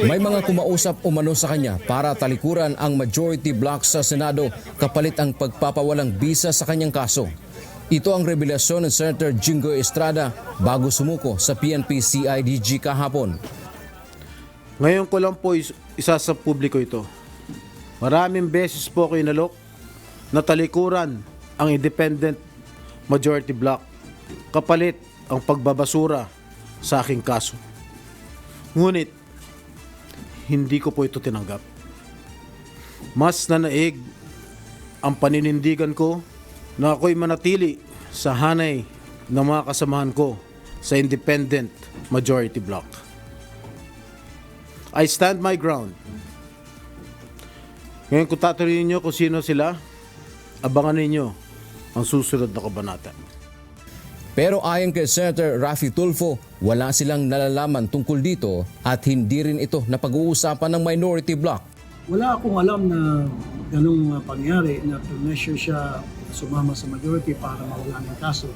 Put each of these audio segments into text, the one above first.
May mga kumausap umano sa kanya para talikuran ang majority block sa Senado kapalit ang pagpapawalang bisa sa kanyang kaso. Ito ang revelasyon ng Senator Jinggoy Estrada bago sumuko sa PNP-CIDG kahapon. Ngayon ko lang po isa sa publiko ito. Maraming beses po ako inalok na talikuran ang independent majority block kapalit ang pagbabasura sa aking kaso. Ngunit, hindi ko po ito tinanggap. Mas nanaig ang paninindigan ko na ako'y manatili sa hanay ng mga kasamahan ko sa independent majority block. I stand my ground. Ngayon kung tatanungin niyo kung sino sila, abangan ninyo ang susunod na kabanata. Pero ayon kay Senator Raffy Tulfo, wala silang nalalaman tungkol dito at hindi rin ito napag-uusapan ng minority block. Wala akong alam na ganung pangyari na pressure siya sumama sa majority para mawala ng kaso.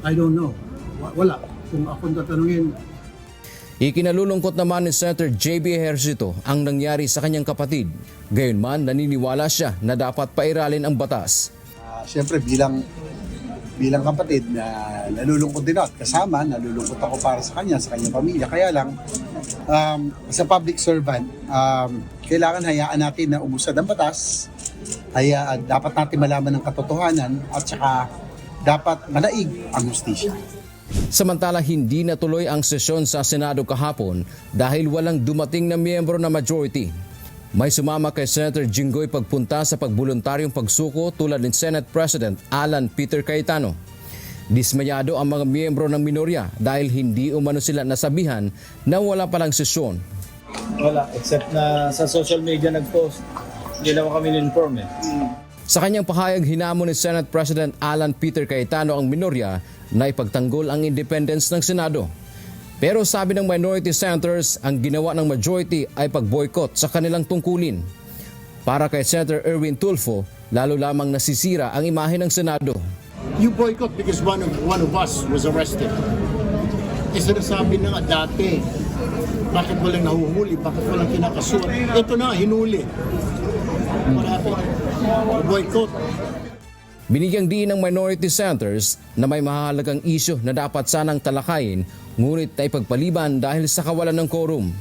I don't know. Wala. Kung akong tatanungin. Ikinalulungkot naman ni Senator JB Ejercito ang nangyari sa kanyang kapatid. Gayunman, naniniwala siya na dapat pairalin ang batas. Siyempre bilang kapatid na nalulungkot din ako kasama, nalulungkot ako para sa kanya, sa kanyang pamilya. Kaya lang, sa public servant, kailangan hayaan natin na umusad ang batas. Dapat natin malaman ang katotohanan at saka dapat manaig ang hustisya. Samantala, hindi natuloy ang sesyon sa Senado kahapon dahil walang dumating na miyembro na majority. May sumama kay Senator Jinggoy pagpunta sa pagbuluntaryong pagsuko tulad ni Senate President Alan Peter Cayetano. Dismayado ang mga miyembro ng minorya dahil hindi umano sila nasabihan na wala palang sesyon. Wala, except na sa social media nag-post. Hindi naman kami in-inform eh. Sa kanyang pahayag, hinamon ni Senate President Alan Peter Cayetano ang minorya na ipagtanggol ang independence ng Senado. Pero sabi ng minority senators, ang ginawa ng majority ay pag-boycott sa kanilang tungkulin. Para kay Senator Erwin Tulfo, lalo lamang nasisira ang imahe ng Senado. You boycott because one of us was arrested. Sinasabi na nga dati, bakit walang nahuhuli, bakit walang kinakasuhan. Ito na, hinuli. Marami. Boycott. Binigyang diin ng minority senators na may mahalagang isyu na dapat sanang talakayin, ngunit na ipagpaliban dahil sa kawalan ng quorum.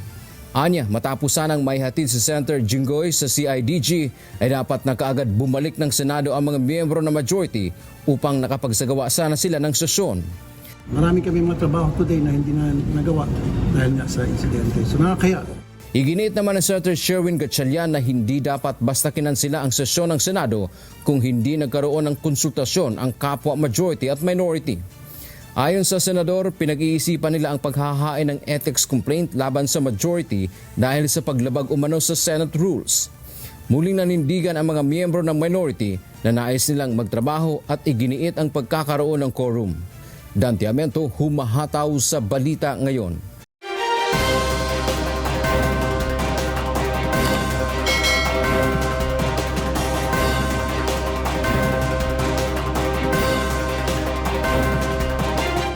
Anya, matapos sanang maihatid si Senator Jinggoy sa CIDG, ay dapat na kaagad bumalik ng Senado ang mga miyembro ng majority upang nakapagsagawa sana sila ng sesyon. Marami kami mga trabaho today na hindi na nagawa dahil nga sa insidente. So nakakaya. Iginiit naman ng Senator Sherwin Gatchalian na hindi dapat basta kinansela ang sesyon ng Senado kung hindi nagkaroon ng konsultasyon ang kapwa majority at minority. Ayon sa senador, pinag-iisipan nila ang paghahain ng ethics complaint laban sa majority dahil sa paglabag umano sa Senate rules. Muling nanindigan ang mga miyembro ng minority na nais nilang magtrabaho at iginiit ang pagkakaroon ng quorum. Dan Tiamento, humahataw sa Balita Ngayon.